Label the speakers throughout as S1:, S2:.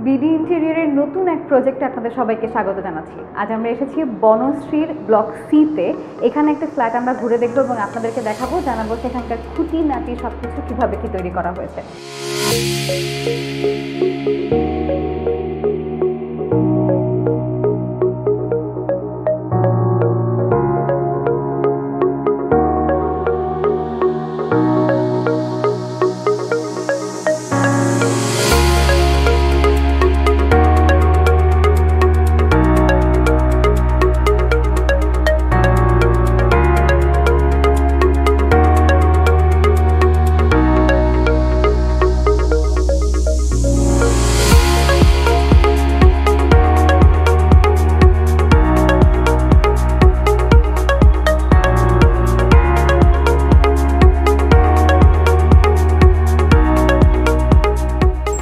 S1: BD ইন্টেরিয়রের নতুন এক প্রজেক্টে আপনাদের সবাইকে স্বাগত জানাচ্ছি। আজ আমরা এসেছি বনশ্রীর ব্লক সিতে। এখানে একটা ফ্ল্যাট আমরা ঘুরে দেখবো এবং আপনাদেরকে দেখাবো, জানাবো সেখানকার খুঁটিনাটি সব কিছু কীভাবে কি তৈরি করা হয়েছে।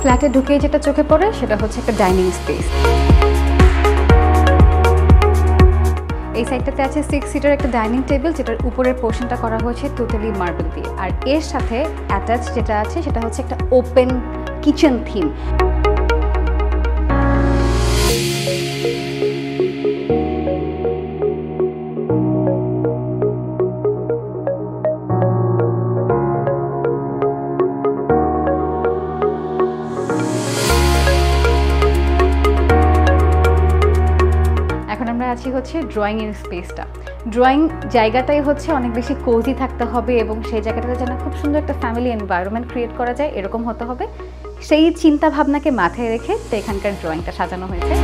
S1: ফ্ল্যাটে ঢুকেই যেটা চোখে পড়ে সেটা হচ্ছে একটা ডাইনিং স্পেস। এই সাইডটাতে আছে 6 সিটার একটা ডাইনিং টেবিল, যেটার উপরের পোর্শনটা করা হয়েছে টোটালি মার্বেল দিয়ে। আর এর সাথে অ্যাটাচ যেটা আছে সেটা হচ্ছে একটা ওপেন কিচেন থিম। আমরা আছি হচ্ছে ড্রয়িং এর স্পেসটা। ড্রয়িং জায়গাটাই হচ্ছে অনেক বেশি কোজি থাকতে হবে এবং সেই জায়গাটাতে যেন খুব সুন্দর একটা ফ্যামিলি এনভায়রনমেন্ট ক্রিয়েট করা যায় এরকম হতে হবে, সেই চিন্তা ভাবনাকে মাথায় রেখে তো এখানকার ড্রয়িংটা সাজানো হয়েছে।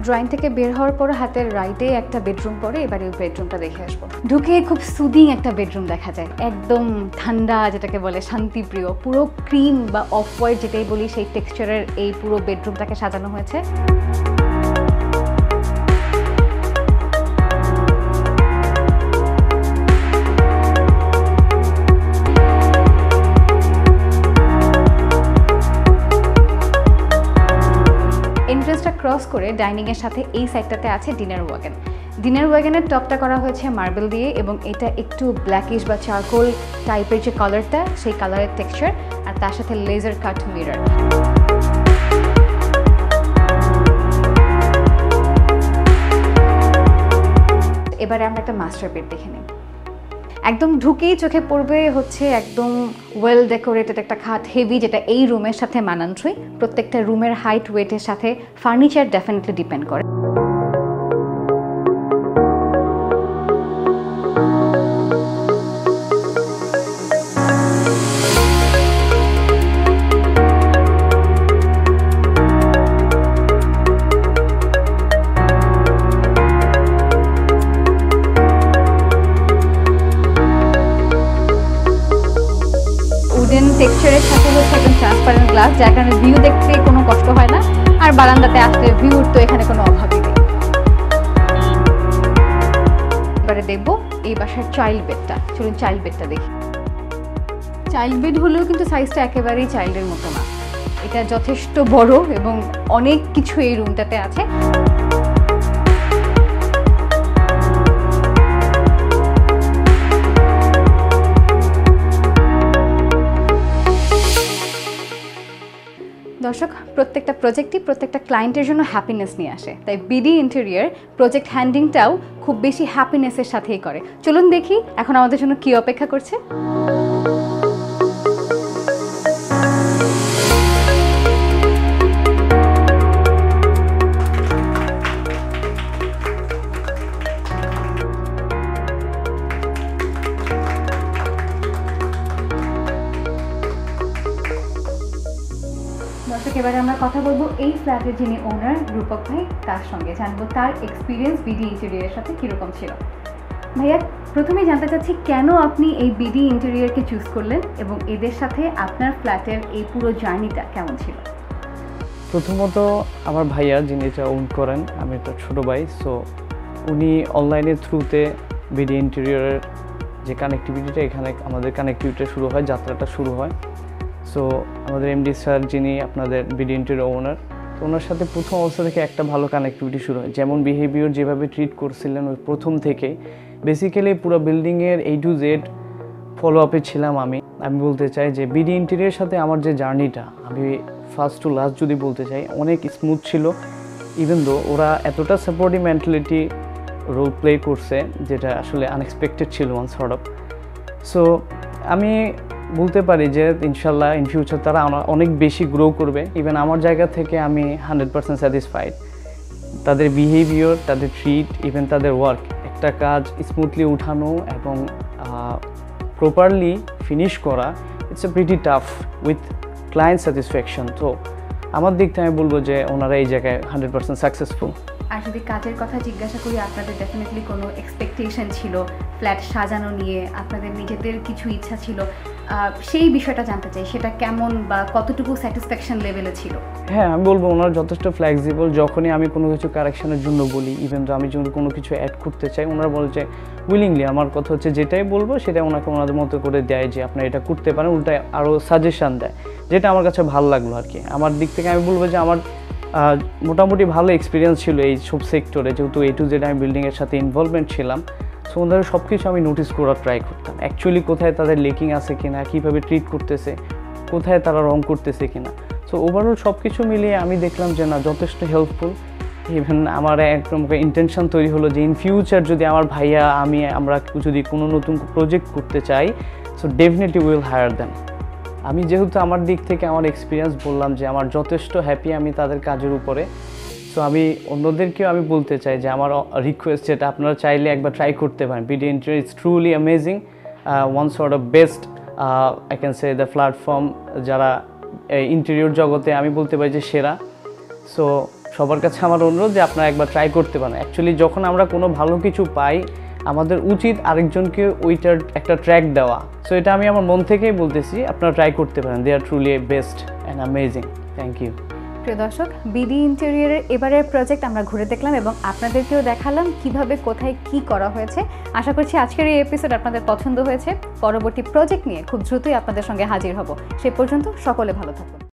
S1: ড্রয়িং থেকে বের হওয়ার পর হাতের রাইটে একটা বেডরুম পড়ে। এবার এই বেডরুমটা দেখে আসবো। ঢুকে খুব সুদিং একটা বেডরুম দেখা যায়, একদম ঠান্ডা, যেটাকে বলে শান্তিপ্রিয়। পুরো ক্রিম বা অফ হোয়াইট যেটাই বলি সেই টেক্সচারের এই পুরো বেডরুমটাকে সাজানো হয়েছে। এন্ট্রেন্সটা ক্রস করে ডাইনিং এর সাথে এই সাইডটাতে আছে ডিনার ওয়াগন। ডিনার ওয়াগনের টপটা করা হয়েছে মার্বেল দিয়ে এবং এটা একটু ব্ল্যাকিশ বা চারকোল টাইপের যে কালারটা, সেই কালারের টেক্সচার, আর তার সাথে লেজার কাট মিরর। এবারে আমরা একটা মাস্টার বেড দেখে নিই। একদম ঢুকেই চোখে পড়বে হচ্ছে একদম ওয়েল ডেকোরেটেড একটা খাট, হেভি, যেটা এই রুমের সাথে মানানসই। প্রত্যেকটা রুমের হাইট ওয়েটের সাথে ফার্নিচার ডেফিনেটলি ডিপেন্ড করে। টেক্সচারের সাথে হচ্ছে একদম ট্রান্সপারেন্ট গ্লাস, যার কারণে ভিউ দেখতে কোনো কষ্ট হয় না। আর বারান্দাতে আসলে ভিউর তো এখানে কোনো অভাবই নেই। এবারে দেখবো এই বাসার চাইল্ড বেডটা। চলুন চাইল্ড বেডটা দেখি। চাইল্ড বেড হলেও কিন্তু সাইজটা একেবারেই চাইল্ডের মতো না, এটা যথেষ্ট বড় এবং অনেক কিছু এই রুমটাতে আছে। দর্শক, প্রত্যেকটা প্রজেক্টই প্রত্যেকটা ক্লায়েন্টের জন্য হ্যাপিনেস নিয়ে আসে, তাই বিডি ইন্টেরিয়র প্রজেক্ট হ্যান্ডিংটাও খুব বেশি হ্যাপিনেসের সাথেই করে। চলুন দেখি এখন আমাদের জন্য কি অপেক্ষা করছে। দর্শক, এবারে আমরা কথা বলবো এই ফ্ল্যাটের যিনি ওনার রূপক ভাই, তার সঙ্গে জানবো তার এক্সপিরিয়েন্স বিডি ইন্টেরিয়রের সাথে কীরকম ছিল। ভাইয়া, প্রথমেই জানতে চাচ্ছি কেন আপনি এই বিডি ইন্টেরিয়রকে চুজ করলেন এবং এদের সাথে আপনার ফ্ল্যাটের এই পুরো জার্নিটা কেমন ছিল?
S2: প্রথমত আমার ভাইয়া, যিনি এটা ওন করেন, আমি একটা ছোটো ভাই, সো উনি অনলাইনের থ্রুতে বিডি ইন্টেরিয়রের যে কানেক্টিভিটিটা, এখানে আমাদের কানেক্টিভিটিটা শুরু হয়, যাত্রাটা শুরু হয়। সো আমাদের এমডি স্যার, যিনি আপনাদের বিডি ইন্টেরিয়র ওনার, তো ওনার সাথে প্রথম অবস্থা থেকে একটা ভালো কানেক্টিভিটি শুরু হয়। যেমন বিহেভিয়ার যেভাবে ট্রিট করছিলেন ওই প্রথম থেকে, বেসিক্যালি পুরো বিল্ডিংয়ের A to Z ফলো আপে ছিলাম। আমি বলতে চাই যে বিডি ইন্টেরিয়রের সাথে আমার যে জার্নিটা, আমি ফার্স্ট টু লাস্ট যদি বলতে চাই, অনেক স্মুথ ছিল। ইভেন দো ওরা এতটা সাপোর্টিভ মেন্টালিটি রোল প্লে করছে যেটা আসলে আনএক্সপেক্টেড ছিল ওয়ান সর্ট অফ। সো আমি বলতে পারি যে ইনশাল্লাহ ইন ফিউচার তারা অনেক বেশি গ্রো করবে। ইভেন আমার জায়গা থেকে আমি 100% স্যাটিসফাইড। তাদের বিহেভিয়ার, তাদের ট্রিট, ইভেন তাদের ওয়ার্ক, একটা কাজ স্মুথলি উঠানো এবং প্রপারলি ফিনিশ করা, it's a pretty tough with client satisfaction. তো আমার দিক থেকে আমি বলবো যে ওনারা এই জায়গায় 100% সাকসেসফুল।
S1: আর যদি কাজের কথা জিজ্ঞাসা করি, আপনাদের ডেফিনেটলি কোনো এক্সপেকটেশন ছিল ফ্ল্যাট সাজানো নিয়ে, আপনাদের নিজেদের কিছু ইচ্ছা ছিল, সেই বিষয়টা জানতে চাই, সেটা কেমন বা কতটুকু স্যাটিসফ্যাকশন লেভেলে ছিল?
S2: হ্যাঁ, আমি বলবো ওনারা যথেষ্ট ফ্লেক্সিবল। যখনই আমি কোনো কিছু কারেকশনের জন্য বলি, ইভেন তো আমি যদি কোনো কিছু অ্যাড করতে চাই, ওনারা বলে যে উইলিংলি, আমার কথা হচ্ছে যেটাই বলবো সেটা ওনাকে ওনাদের মতো করে দেয় যে আপনারা এটা করতে পারেন, উল্টায় আরও সাজেশান দেয়, যেটা আমার কাছে ভালো লাগলো আর কি। আমার দিক থেকে আমি বলবো যে আমার মোটামুটি ভালো এক্সপিরিয়েন্স ছিল এই সব সেক্টরে, যেহেতু A to Z আমি বিল্ডিংয়ের সাথে ইনভলভমেন্ট ছিলাম। সো ওনাদের সব কিছু আমি নোটিস করার ট্রাই করতাম, অ্যাকচুয়ালি কোথায় তাদের লেকিং আছে কিনা, কীভাবে ট্রিট করতেছে, কোথায় তারা রং করতেছে কিনা। সো ওভারঅল সব কিছু মিলিয়ে আমি দেখলাম যে না, যথেষ্ট হেল্পফুল। ইভেন আমার একদম ইন্টেনশন তৈরি হলো যে ইন ফিউচার যদি আমার ভাইয়া আমরা যদি কোনো নতুন প্রজেক্ট করতে চাই, so definitely will higher them. আমি যেহেতু আমার দিক থেকে আমার এক্সপিরিয়েন্স বললাম যে আমার যথেষ্ট হ্যাপি আমি তাদের কাজের উপরে। সো আমি অন্যদেরকেও আমি বলতে চাই যে আমার রিকোয়েস্ট, যেটা আপনারা চাইলে একবার ট্রাই করতে পারেন। BD interior is truly amazing, one sort of best I can say the platform, যারা ইন্টেরিয়র জগতে আমি বলতে পারি যে সেরা। সো সবার কাছে আমার অনুরোধ যে আপনারা একবার ট্রাই করতে পারেন। অ্যাকচুয়ালি যখন আমরা কোনো ভালো কিছু পাই, আমাদের উচিত আরেকজনকে ওইটার একটা ট্র্যাক দেওয়া। সো এটা আমি আমার মন থেকেই বলতেছি, আপনারা ট্রাই করতে পারেন। They are truly best and amazing. Thank you.
S1: প্রিয় দর্শক, বিডি ইন্টেরিয়রের এবারের প্রজেক্ট আমরা ঘুরে দেখলাম এবং আপনাদেরকেও দেখালাম কিভাবে কোথায় কি করা হয়েছে। আশা করছি আজকের এই এপিসোড আপনাদের পছন্দ হয়েছে। পরবর্তী প্রজেক্ট নিয়ে খুব দ্রুতই আপনাদের সঙ্গে হাজির হব। সে পর্যন্ত সকলে ভালো থাকুন।